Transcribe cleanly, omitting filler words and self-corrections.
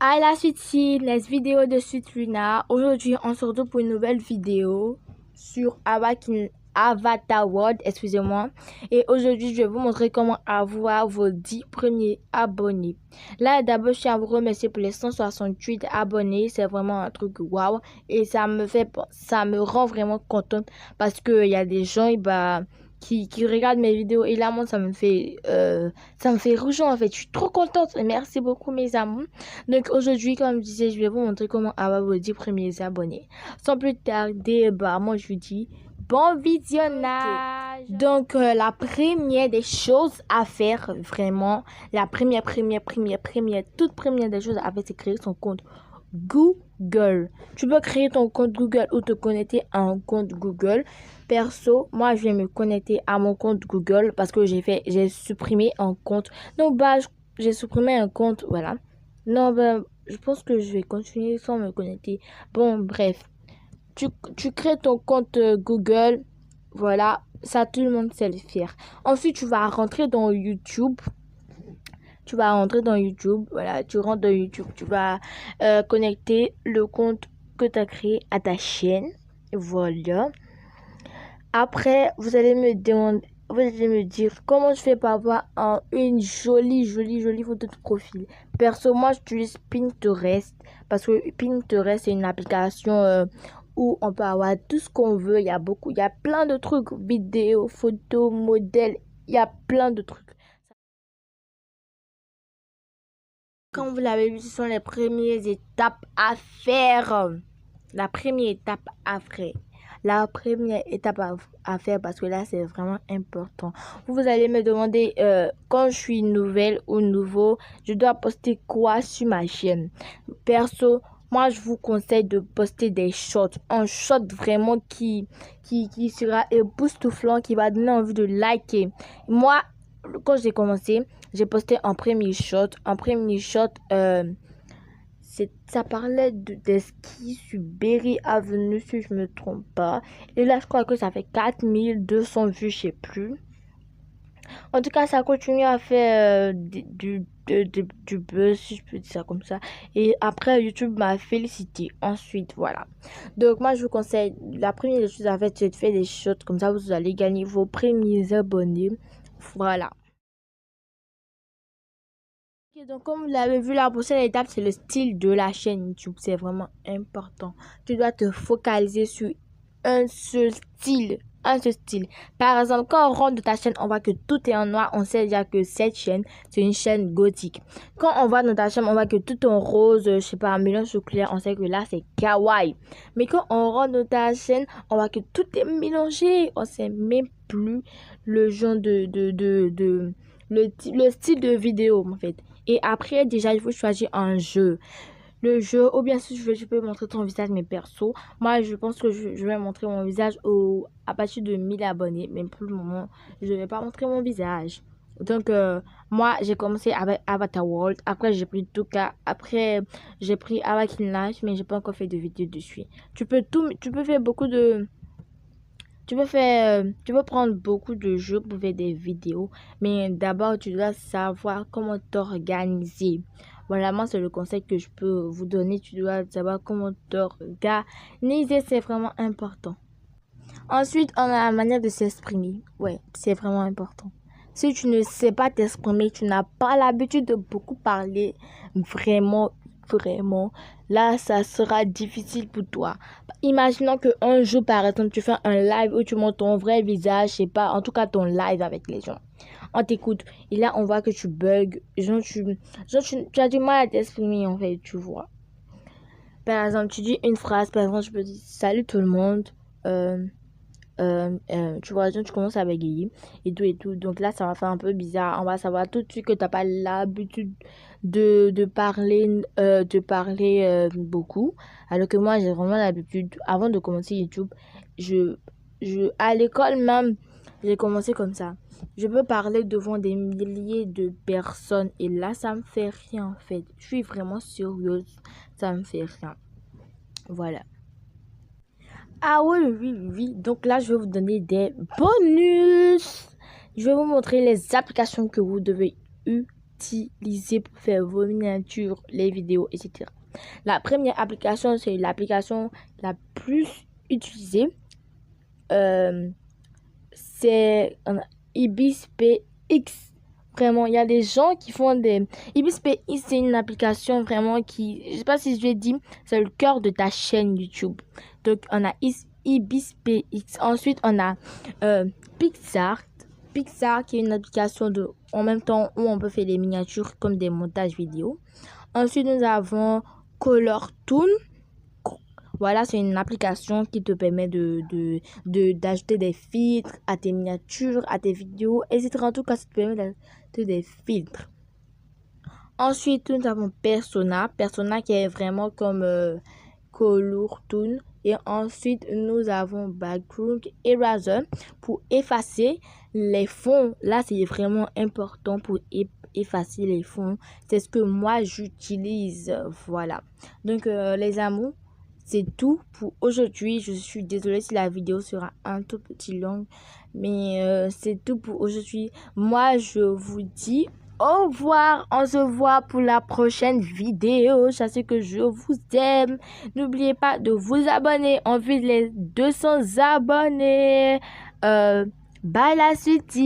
À la suite, si les vidéos de suite Luna. Aujourd'hui, on se retrouve pour une nouvelle vidéo sur Avatar World, excusez-moi. Et aujourd'hui, je vais vous montrer comment avoir vos 10 premiers abonnés. Là, d'abord, je tiens à vous remercier pour les 168 abonnés. C'est vraiment un truc waouh. Et ça me rend vraiment contente parce que il y a des gens, qui regardent mes vidéos et là, moi, ça me fait rougir en fait. Je suis trop contente. Merci beaucoup, mes amours. Donc aujourd'hui, comme je disais, je vais vous montrer comment avoir vos 10 premiers abonnés. Sans plus tarder, moi je vous dis bon visionnage. Donc la première des choses à faire, vraiment, la toute première des choses à faire, c'est créer son compte Google. Tu peux créer ton compte Google ou te connecter à un compte Google. Perso, moi je vais me connecter à mon compte Google parce que j'ai supprimé un compte. Donc j'ai supprimé un compte, voilà. Non, je pense que je vais continuer sans me connecter. Bon, bref. Tu crées ton compte Google. Voilà. Ça, tout le monde sait le faire. Ensuite, tu vas rentrer dans YouTube. Voilà. Tu rentres dans YouTube. Tu vas connecter le compte que tu as créé à ta chaîne. Voilà. Après, vous allez me dire comment je fais pour avoir une jolie photo de profil. Perso, moi, j'utilise Pinterest parce que Pinterest, c'est une application où on peut avoir tout ce qu'on veut. Il y a plein de trucs, vidéos, photos, modèles, il y a plein de trucs. Comme vous l'avez vu, ce sont les premières étapes à faire. La première étape à faire parce que là c'est vraiment important. Vous allez me demander quand je suis nouvelle ou nouveau, je dois poster quoi sur ma chaîne. Perso, moi je vous conseille de poster des shorts, un short vraiment qui sera époustouflant, qui va donner envie de liker. Moi, quand j'ai commencé, j'ai posté un premier short. Ça parlait des skis sur Berry Avenue, si je me trompe pas. Et là, je crois que ça fait 4200 vues, je sais plus. En tout cas, ça continue à faire du buzz, si je peux dire ça comme ça. Et après, YouTube m'a félicité. Ensuite, voilà. Donc, moi, je vous conseille, la première chose à faire, c'est de faire des shorts. Comme ça, vous allez gagner vos premiers abonnés. Voilà. Ok, donc comme vous l'avez vu, la prochaine étape, c'est le style de la chaîne YouTube. C'est vraiment important. Tu dois te focaliser sur un seul style. Par exemple, quand on rentre de ta chaîne, on voit que tout est en noir. On sait déjà que cette chaîne, c'est une chaîne gothique. Quand on va dans ta chaîne, on voit que tout est en rose, je sais pas, un mélange clair. On sait que là, c'est kawaii. Mais quand on rentre dans ta chaîne, on voit que tout est mélangé. On sait même plus le genre le style de vidéo, en fait. Et après, déjà, il faut choisir un jeu. Le jeu, ou bien si je peux montrer ton visage, mais perso. Moi, je pense que je vais montrer mon visage à partir de 1000 abonnés. Mais pour le moment, je ne vais pas montrer mon visage. Donc, moi, j'ai commencé avec Avatar World. Après, j'ai pris Tuka. Après, j'ai pris Awaken Life, mais j'ai pas encore fait de vidéo dessus. Tu peux faire beaucoup de... Tu peux prendre beaucoup de jeux pour faire des vidéos, mais d'abord, tu dois savoir comment t'organiser. Voilà, moi, c'est le conseil que je peux vous donner. Tu dois savoir comment t'organiser, c'est vraiment important. Ensuite, on a la manière de s'exprimer. Ouais, c'est vraiment important. Si tu ne sais pas t'exprimer, tu n'as pas l'habitude de beaucoup parler, vraiment, là, ça sera difficile pour toi. Imaginons qu'un jour, par exemple, tu fais un live où tu montres ton vrai visage, je sais pas, en tout cas ton live avec les gens. On t'écoute et là, on voit que tu bugs. Tu as du mal à t'exprimer, en fait, tu vois. Par exemple, tu dis une phrase, par exemple, je peux dire salut tout le monde. Tu vois, tu commences à bégayer et tout. Donc là, ça va faire un peu bizarre. On va savoir tout de suite que tu n'as pas l'habitude de parler beaucoup. Alors que moi, j'ai vraiment l'habitude, avant de commencer YouTube, à l'école même, j'ai commencé comme ça. Je peux parler devant des milliers de personnes et là, ça me fait rien en fait. Je suis vraiment sérieuse, ça me fait rien. Voilà. Ah oui. Donc là, je vais vous donner des bonus. Je vais vous montrer les applications que vous devez utiliser pour faire vos miniatures, les vidéos, etc. La première application, c'est l'application la plus utilisée. C'est IbisPX. Vraiment, il y a des gens qui font des... IbisPX, c'est une application vraiment qui... Je sais pas si je l'ai dit, c'est le cœur de ta chaîne YouTube. Donc, on a IbisPX. Ensuite, on a Pixart. Pixart, qui est une application de... En même temps, où on peut faire des miniatures comme des montages vidéo. Ensuite, nous avons Colortoon. Voilà, c'est une application qui te permet d'ajouter des filtres à tes miniatures, à tes vidéos, etc. En tout cas, ça te permet d'ajouter des filtres. Ensuite, nous avons Persona. Persona qui est vraiment comme Colortoon. Et ensuite, nous avons Background Eraser pour effacer les fonds. Là, c'est vraiment important pour effacer les fonds. C'est ce que moi, j'utilise. Voilà. Donc, les amours, c'est tout pour aujourd'hui. Je suis désolée si la vidéo sera un tout petit longue. Mais c'est tout pour aujourd'hui. Moi, je vous dis au revoir. On se voit pour la prochaine vidéo. Je sais que je vous aime. N'oubliez pas de vous abonner. On vise les 200 abonnés. Bye la suite.